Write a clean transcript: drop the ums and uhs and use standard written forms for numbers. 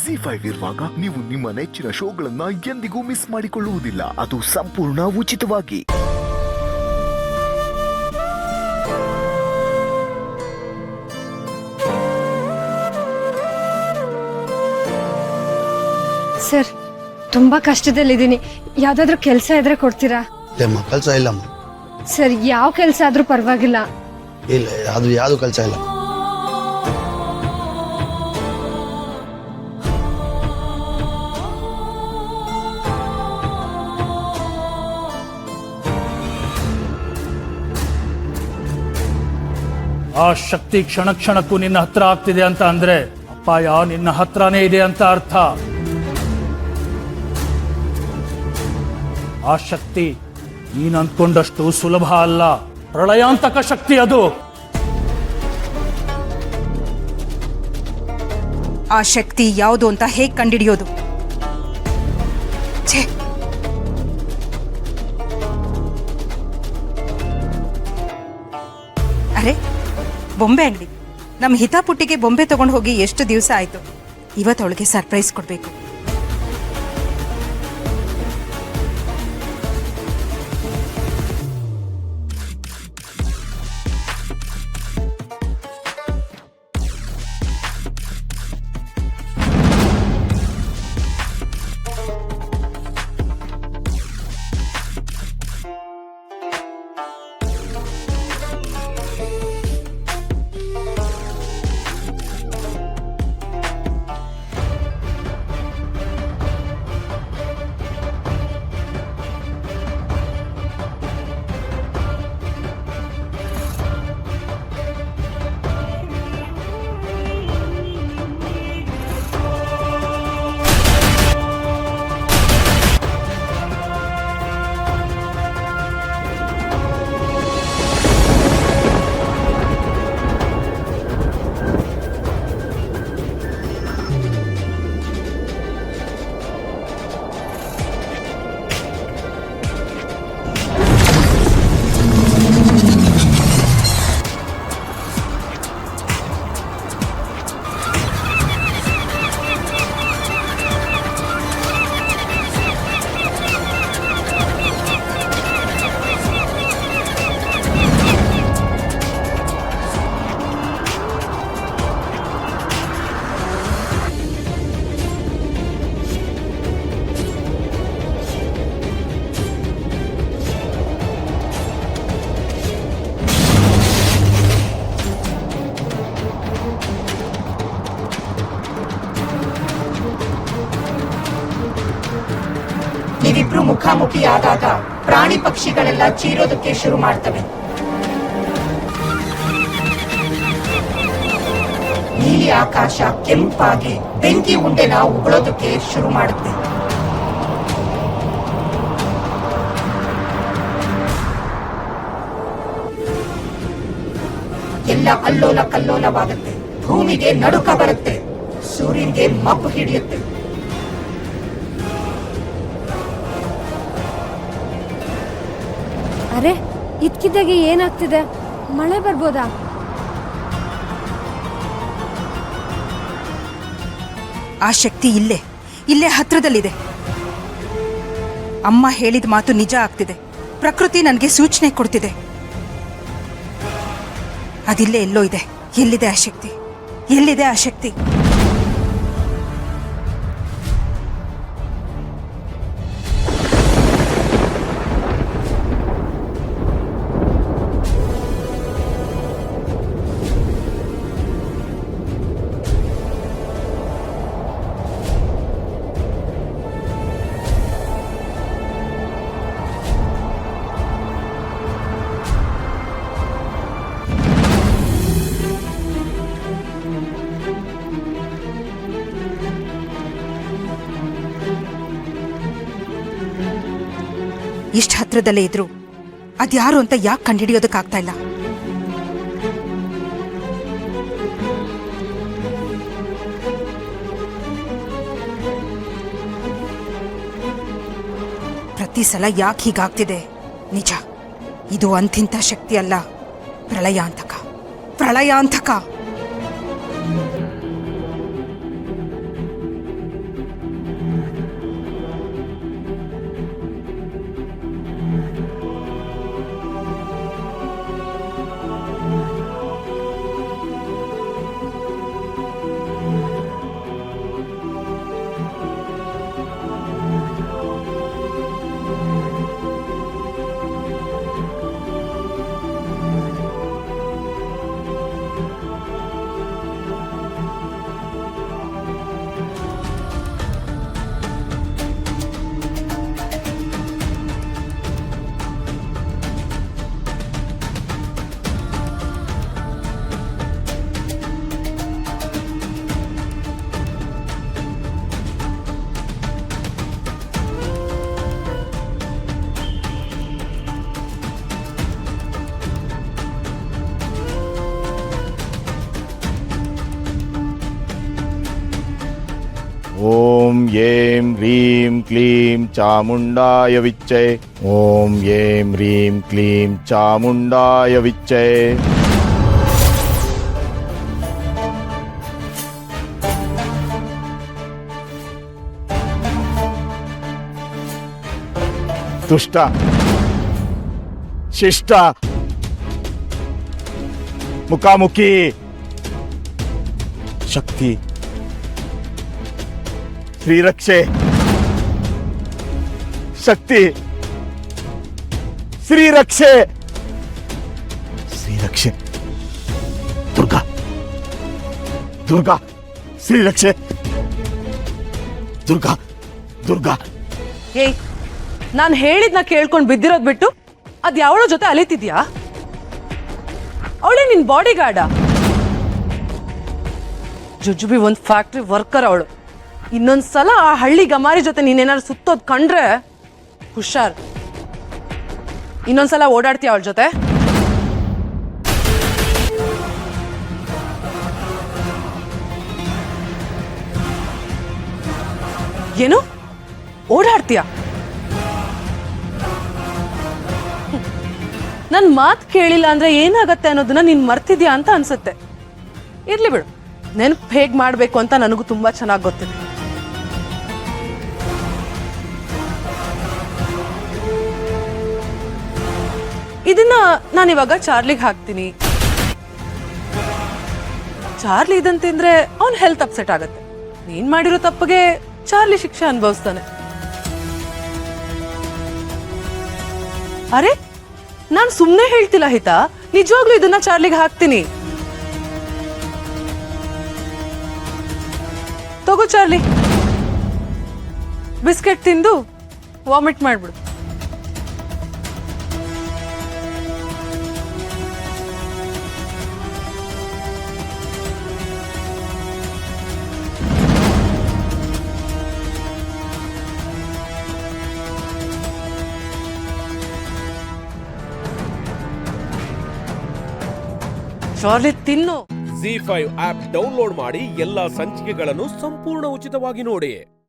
ಜಿ5 ಇರುವಾಗ ನೀವು ನಿಮ್ಮ ನೆಚ್ಚಿನ ಶೋಗಳನ್ನ ಎಂದಿಗೂ ಮಿಸ್ ಮಾಡಿಕೊಳ್ಳುವುದಿಲ್ಲ. ಅದು ಸಂಪೂರ್ಣ ಉಚಿತವಾಗಿ. ಸರ್, ತುಂಬಾ ಕಷ್ಟದಲ್ಲಿದ್ದೀನಿ. ಯಾವ್ದಾದ್ರು ಕೆಲಸ ಇದ್ರೆ ಕೊಡ್ತೀರಾ? ಇಲ್ಲಮ್ಮ, ಕೆಲಸ ಇಲ್ಲಮ್ಮ. ಸರ್, ಯಾವ ಕೆಲಸ ಆದ್ರೂ ಪರವಾಗಿಲ್ಲ. ಇಲ್ಲ, ಅದು ಯಾವುದು ಕೆಲಸ ಇಲ್ಲ. ಆ ಶಕ್ತಿ ಕ್ಷಣ ಕ್ಷಣಕ್ಕೂ ನಿನ್ನ ಹತ್ರ ಆಗ್ತಿದೆ ಅಂತ ಅಂದ್ರೆ ಅಪಾಯ ನಿನ್ನ ಹತ್ರನೇ ಇದೆ ಅಂತ ಅರ್ಥ. ಆ ಶಕ್ತಿ ನೀನು ಅಂದ್ಕೊಂಡಷ್ಟು ಸುಲಭ ಅಲ್ಲ. ಪ್ರಳಯಾಂತಕ ಶಕ್ತಿ ಅದು. ಆ ಶಕ್ತಿ ಯಾವುದು ಅಂತ ಹೇಗೆ ಕಂಡಿಡಿಯೋದು? ಛೇ, ಅರೆ, ಬೊಂಬೆ ಅಂಗಡಿ. ನಮ್ಮ ಹಿತಾಪುಟ್ಟಿಗೆ ಬೊಂಬೆ ತಗೊಂಡು ಹೋಗಿ ಎಷ್ಟು ದಿವಸ ಆಯ್ತು. ಇವತ್ತವಳಿಗೆ ಸರ್ಪ್ರೈಸ್ ಕೊಡ್ಬೇಕು. ನೀವಿಬ್ರು ಮುಖಾಮುಖಿ ಆದಾಗ ಪ್ರಾಣಿ ಪಕ್ಷಿಗಳೆಲ್ಲ ಚೀರೋದಕ್ಕೆ ಶುರು ಮಾಡ್ತವೆ. ನೀಲಿ ಆಕಾಶ ಕೆಂಪಾಗಿ ಬೆಂಕಿ ಉಂಡೆನ ಉಗುಳೋದಕ್ಕೆ ಶುರು ಮಾಡುತ್ತೆ. ಎಲ್ಲ ಅಲ್ಲೋಲ ಕಲ್ಲೋಲವಾಗುತ್ತೆ. ಭೂಮಿಗೆ ನಡುಕ ಬರುತ್ತೆ. ಸೂರ್ಯನಿಗೆ ಮಬ್ಬು ಹಿಡಿಯುತ್ತೆ. ಅರೆ, ಇದ್ಕಿದ್ದಾಗೆ ಏನಾಗ್ತಿದೆ? ಮಳೆ ಬರ್ಬೋದಾ? ಆ ಶಕ್ತಿ ಇಲ್ಲೇ ಹತ್ರದಲ್ಲಿದೆ. ಅಮ್ಮ ಹೇಳಿದ ಮಾತು ನಿಜ ಆಗ್ತಿದೆ. ಪ್ರಕೃತಿ ನನಗೆ ಸೂಚನೆ ಕೊಡ್ತಿದೆ. ಅದಿಲ್ಲೇ ಎಲ್ಲೋ ಇದೆ. ಎಲ್ಲಿದೆ ಆ ಶಕ್ತಿ? ಎಲ್ಲಿದೆ ಆ ಶಕ್ತಿ? ಇಷ್ಟು ಹತ್ರದಲ್ಲೇ ಇದ್ರು ಅದ್ಯಾರು ಅಂತ ಯಾಕೆ ಕಂಡುಹಿಡಿಯೋದಕ್ಕಾಗ್ತಾ ಇಲ್ಲ? ಪ್ರತಿ ಸಲ ಯಾಕೆ ಹೀಗಾಗ್ತಿದೆ? ನಿಜ, ಇದು ಅಂತಿಂತ ಶಕ್ತಿ ಅಲ್ಲ, ಪ್ರಳಯಾಂತಕ. ಪ್ರಳಯಾಂತಕ. ಓಂ ಏಂ ಹ್ರೀಂ ಕ್ಲೀಂ ಚಾಮುಂಡಾಯ ವಿಚ್ಚೈ. ಓಂ ಏಂ ಹ್ರೀಂ ಕ್ಲೀಂ ಚಾಮುಂಡಾಯ ವಿಚ್ಚೈ. ದುಷ್ಟ, ಶಿಷ್ಟ, ಮುಖಾಮುಖಿ, ಶಕ್ತಿ, ಶ್ರೀರಕ್ಷೆ, ಶಕ್ತಿ, ಶ್ರೀರಕ್ಷೆ, ಶ್ರೀರಕ್ಷೆ, ದುರ್ಗಾ, ದುರ್ಗಾ, ಶ್ರೀರಕ್ಷೆ, ದುರ್ಗಾ, ದುರ್ಗಾ. ಏಯ್, ನಾನು ಹೇಳಿದ್ನ ಕೇಳ್ಕೊಂಡು ಬಿದ್ದಿರೋದ್ ಬಿಟ್ಟು ಅದ್ ಯಾವಳ ಜೊತೆ ಅಲಿತಿದ್ಯಾ? ಅವಳೇ ನಿನ್ ಬಾಡಿ ಗಾರ್ಡ? ಜುಜುಬಿ ಒಂದ್ ಫ್ಯಾಕ್ಟ್ರಿ ವರ್ಕರ್ ಅವಳು. ಇನ್ನೊಂದ್ಸಲ ಆ ಹಳ್ಳಿ ಗಮಾರಿ ಜೊತೆ ನೀನೇನಾದ್ರು ಸುತ್ತೋದ್ ಕಂಡ್ರೆ ಹುಷಾರ್. ಇನ್ನೊಂದ್ಸಲ ಓಡಾಡ್ತೀಯ ಅವಳ ಜೊತೆ? ಏನು ಓಡಾಡ್ತೀಯ? ನನ್ ಮಾತ್ ಕೇಳಿಲ್ಲ ಅಂದ್ರೆ ಏನಾಗತ್ತೆ ಅನ್ನೋದನ್ನ ನೀನ್ ಮರ್ತಿದ್ಯಾ ಅಂತ ಅನ್ಸುತ್ತೆ. ಇರ್ಲಿ ಬಿಡು, ನೆನಪು ಹೇಗ್ ಮಾಡ್ಬೇಕು ಅಂತ ನನಗೂ ತುಂಬಾ ಚೆನ್ನಾಗಿ ಗೊತ್ತಿದೆ. ಇದನ್ನ ನಾನಿವಾಗ ಚಾರ್ಲಿಗೆ ಹಾಕ್ತೀನಿ. ಚಾರ್ಲಿ ಇದನ್ ತಿಂದ್ರೆ ಅವನ್ ಹೆಲ್ತ್ ಅಪ್ಸೆಟ್ ಆಗತ್ತೆ. ನೀನ್ ಮಾಡಿರೋ ತಪ್ಪಿಗೆ ಚಾರ್ಲಿ ಶಿಕ್ಷೆ ಅನುಭವಿಸ್ತಾನೆ. ಅರೆ, ನಾನ್ ಸುಮ್ನೆ ಹೇಳ್ತಿಲ್ಲ ಹಿತಾ, ನಿಜವಾಗ್ಲೂ ಇದನ್ನ ಚಾರ್ಲಿಗೆ ಹಾಕ್ತೀನಿ. ತಗೋ ಚಾರ್ಲಿ, ಬಿಸ್ಕೆಟ್ ತಿಂದು ವಾಮಿಟ್ ಮಾಡ್ಬಿಡು. ಚಾರ್ಲಿ ತಿನ್ನು. ZEE5 ಆಪ್ ಡೌನ್ಲೋಡ್ ಮಾಡಿ ಎಲ್ಲಾ ಸಂಚಿಕೆಗಳನ್ನು ಸಂಪೂರ್ಣ ಉಚಿತವಾಗಿ ನೋಡಿ.